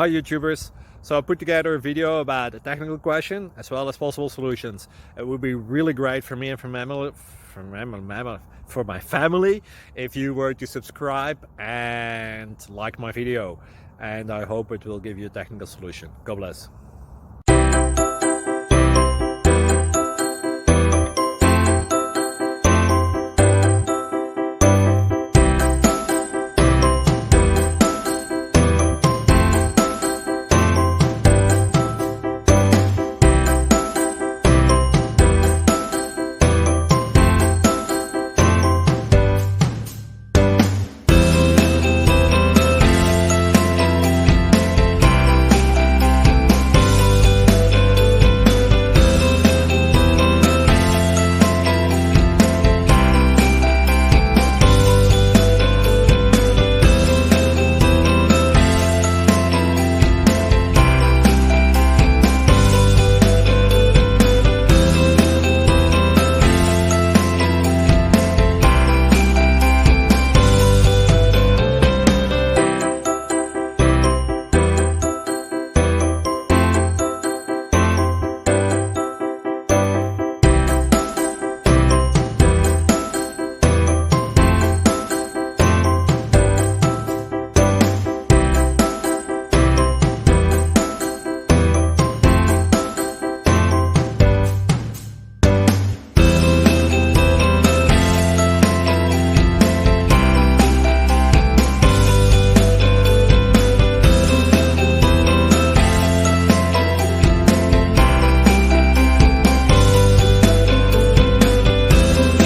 Hi YouTubers! So I put together a video about a technical question as well as possible solutions. It would be really great for me and for my family if you were to subscribe and like my video, and I hope it will give you a technical solution. God bless.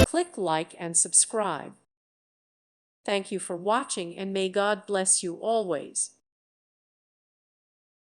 Click like and subscribe. Thank you for watching, and may God bless you always.